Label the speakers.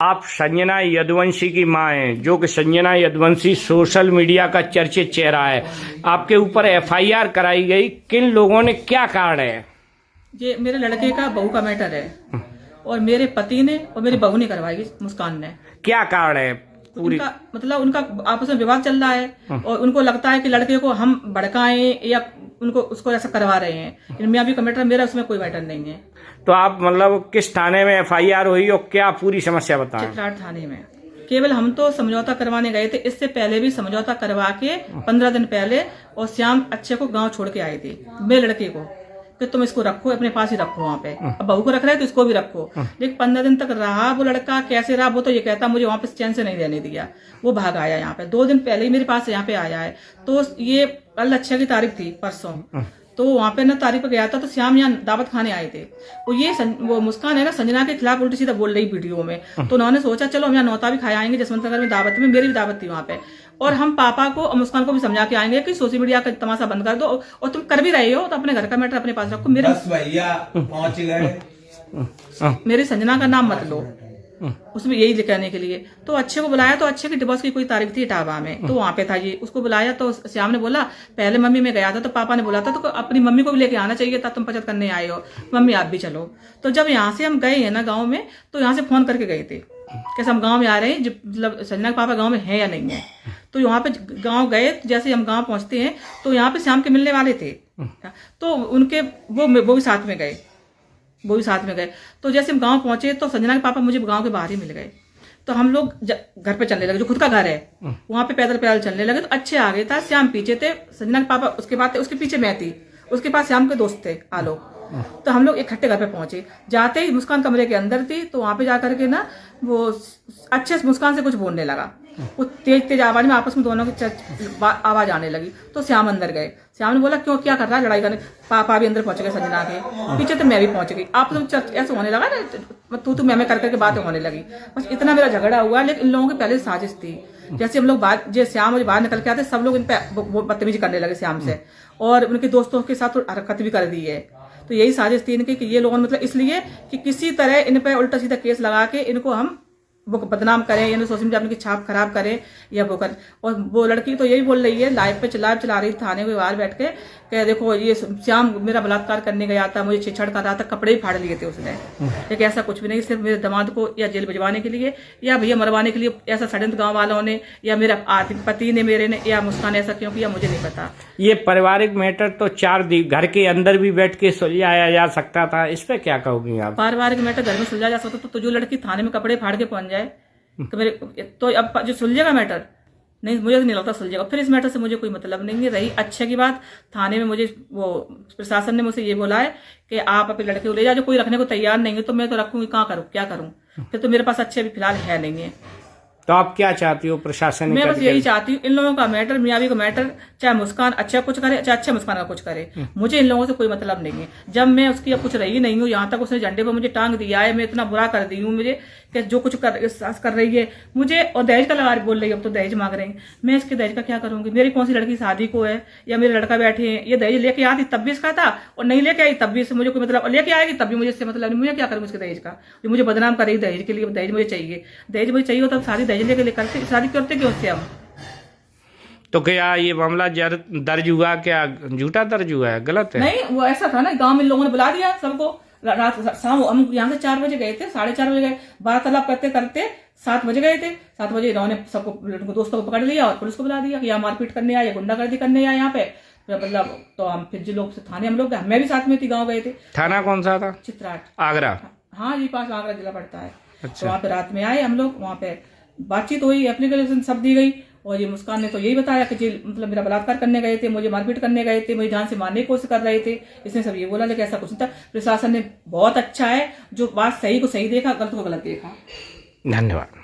Speaker 1: आप संजना यदुवंशी की मां हैं, जो कि संजना यदुवंशी सोशल मीडिया का चर्चित चेहरा है। आपके ऊपर एफआईआर कराई गई, किन लोगों ने, क्या कारण है?
Speaker 2: ये मेरे लड़के का बहू का मैटर है और मेरे पति ने और मेरी बहू ने करवाई, मुस्कान ने।
Speaker 1: क्या कारण है? पूरी
Speaker 2: उनका आपस में विवाद चल रहा है और उनको लगता है कि लड़के को हम भड़काएं या उनको उसको ऐसा करवा रहे हैं। इनमें अभी का मैटर मेरा, उसमें कोई मैटर नहीं है।
Speaker 1: तो आप मतलब किस थाने में एफआईआर हुई और क्या पूरी समस्या बताएं?
Speaker 2: चित्राट थाने में। केवल हम तो समझौता करवाने गए थे, इससे पहले भी समझौता करवा के 15 दिन पहले, और श्याम अच्छे को गांव छोड़ के आए थे मेरे लड़के को कि तुम इसको रखो, अपने पास ही रखो वहाँ पे। अब बहू को रख रहे तो इसको भी रखो। लेकिन 15 दिन तक रहा वो लड़का। कैसे रहा वो तो ये कहता मुझे वहाँ पे चैन से नहीं रहने दिया। वो भाग आया यहाँ पे, 2 दिन पहले ही मेरे पास यहाँ पे आया है। तो ये कल अच्छा की तारीख थी, परसों, तो वहाँ पे ना तारीख पे गया था, तो श्याम यहाँ दावत खाने आए थे। वो मुस्कान है ना, संजना के खिलाफ उल्टी सीधा बोल रही वीडियो में। तो उन्होंने सोचा चलो हम यहाँ नौता भी खाए आएंगे जसवंत नगर में दावत में, मेरी भी दावत थी वहाँ पे, और हम पापा को और मुस्कान को भी समझा के आएंगे कि सोशल मीडिया का तमाशा बंद कर दो, और तुम कर भी रहे हो तो अपने घर का मैटर अपने पास रखो। मेरे
Speaker 3: भैया पहुंच गए,
Speaker 2: मेरी संजना का नाम मत लो उसमें, यही कहने के लिए। तो अच्छे को बुलाया, तो अच्छे की डिवोर्स की कोई तारीख थी इटावा में, तो वहां पे था ये। उसको बुलाया तो श्याम ने बोला पहले मम्मी में गया था, तो पापा ने बोला था तो अपनी मम्मी को भी लेके आना चाहिए था, तुम बचत करने आए हो, मम्मी आप भी चलो। तो जब यहाँ से हम गए हैं ना गाँव में, तो यहाँ से फोन करके गए थे कैसे हम गाँव में आ रहे हैं, मतलब संजना के पापा गाँव में है या नहीं है। तो यहाँ पे गाँव गए, जैसे हम गाँव पहुंचते हैं तो यहाँ पे श्याम के मिलने वाले थे, तो उनके वो भी साथ में गए। तो जैसे हम गांव पहुंचे तो संजना के पापा मुझे गांव के बाहर ही मिल गए। तो हम लोग घर पे चलने लगे, जो खुद का घर है वहां पे पैदल चलने लगे। तो अच्छे आ गए था, श्याम पीछे थे, संजना के पापा उसके बाद उसके पीछे मैं थी, उसके पास श्याम के दोस्त थे आलोक। तो हम लोग इकट्ठे घर पे पहुंचे। जाते ही मुस्कान कमरे के अंदर थी, तो वहां पे जाकर के ना वो अच्छे से मुस्कान से कुछ बोलने लगा। वो तेज आवाज में आपस में दोनों की आवाज आने लगी। तो श्याम अंदर गए। श्याम ने बोला क्यों, क्या कर रहा है, लड़ाई करने। पापा भी अंदर पहुंच गए संजना के पीछे, तो मैं भी पहुंच गई। आप लोग ऐसे होने लगा ना, तू मैं करके बातें होने लगी। बस इतना मेरा झगड़ा हुआ। लेकिन इन लोगों की पहले साजिश थी। जैसे हम लोग श्याम मुझे बाहर निकल के आते, सब लोग इन पे बदतमीजी करने लगे श्याम से, और उनके दोस्तों के साथ हरकत भी कर दी है। तो यही साजिश थी इनकी कि ये लोगों ने, मतलब इसलिए कि किसी तरह इन पे उल्टा सीधा केस लगा के इनको हम वो बदनाम करें, यानी सोशल मीडिया अपनी छाप खराब करें या वो कर। और वो लड़की तो यही बोल रही है, लाइव चला रही थाने के बाहर बैठ के, कि देखो ये श्याम मेरा बलात्कार करने गया था, मुझे छेड़छाड़ कर रहा था, कपड़े भी फाड़ लिए थे उसने। लेकिन ऐसा कुछ भी नहीं, सिर्फ मेरे दामाद को या जेल भिजवाने के लिए या भैया मरवाने के लिए ऐसा षड्यंत्र गाँव वालों ने या मेरा पति ने, मेरे ने, या मुस्कान ऐसा क्यों किया मुझे नहीं पता।
Speaker 1: ये पारिवारिक मैटर तो 4 दिन घर के अंदर भी बैठ के सुलझाया जा सकता था, इस पे क्या कहोगी आप?
Speaker 2: पारिवारिक मैटर घर में सुलझा जा सकता तो जो लड़की थाने में कपड़े फाड़ के पहुंच जाए तो मेरे, तो अब जो सुलझेगा मैटर, नहीं मुझे तो नहीं लगता सुलझेगा। फिर इस मैटर से मुझे कोई मतलब नहीं है। रही अच्छे की बात, थाने में मुझे वो प्रशासन ने मुझसे ये बोला है कि आप अपने लड़के को ले जाओ, जो कोई रखने को तैयार नहीं है तो मैं तो रखूंगी, कहाँ करूँ, क्या करूँ। फिर तो मेरे पास अच्छे भी फिलहाल है नहीं है।
Speaker 1: तो आप क्या चाहती हो प्रशासन?
Speaker 2: मैं बस यही चाहती हूँ, इन लोगों का मैटर, मियावी का मैटर, चाहे मुस्कान अच्छा कुछ करे चाहे अच्छा मुस्कान का कुछ करे, मुझे इन लोगों से कोई मतलब नहीं है। जब मैं उसकी अब कुछ रही नहीं हूँ, यहाँ तक उसने झंडे पर मुझे टांग दिया है, मैं इतना बुरा कर दी हूँ मुझे कि जो कुछ कर रही है मुझे, और दहेज का लगा बोल रही है, अब तो दहेज मांग रहे हैं। मैं इसके दहेज का क्या करूंगी? मेरी कौन सी लड़की शादी को है या मेरे लड़का बैठे हैं, ये दहेज लेके आती तब भी इसका था, और नहीं लेके आई तब भी इससे मुझे कोई मतलब, लेके आएगी तब भी मुझे इससे मतलब नहीं। मुझे क्या करूँ इसके दहेज का? जो मुझे बदनाम कर रही है दहेज के लिए, दहेज मुझे चाहिए तब सारी दहेज लेके करते, शादी करते क्यों उससे हम?
Speaker 1: तो क्या ये मामला दर्ज हुआ, क्या झूठा दर्ज हुआ है, गलत है?
Speaker 2: नहीं, वो ऐसा था ना, गांव में लोगों ने बुला दिया सबको। रात शाम हम यहाँ से 4 बजे गए थे, 4:30 बजे गए, वार्तालाप करते करते 7 बजे गए थे। 7 बजे इन्होंने सबको दोस्तों को पकड़ लिया और पुलिस को बुला दिया कि यहाँ मारपीट करने आए, गुंडागर्दी करने आए यहाँ पे, मतलब। तो हम फिर जो लोग थाने हम लोग, मैं भी साथ में थी, गाँव गए थे।
Speaker 1: थाना कौन सा था?
Speaker 2: चित्राट,
Speaker 1: आगरा।
Speaker 2: हाँ जी, पास आगरा जिला पड़ता है।
Speaker 1: अच्छा।
Speaker 2: तो वहाँ पे रात में आए हम लोग, वहाँ पे बातचीत हुई, एप्लीकेशन सब दी गई, और ये मुस्कान ने तो यही बताया कि जी मतलब मेरा बलात्कार करने गए थे, मुझे मारपीट करने गए थे, मुझे जान से मारने की कोशिश कर रहे थे, इसने सब ये बोला। लेकिन ऐसा कुछ नहीं था। प्रशासन ने बहुत अच्छा है, जो बात सही को सही देखा, गलत को गलत देखा।
Speaker 1: धन्यवाद।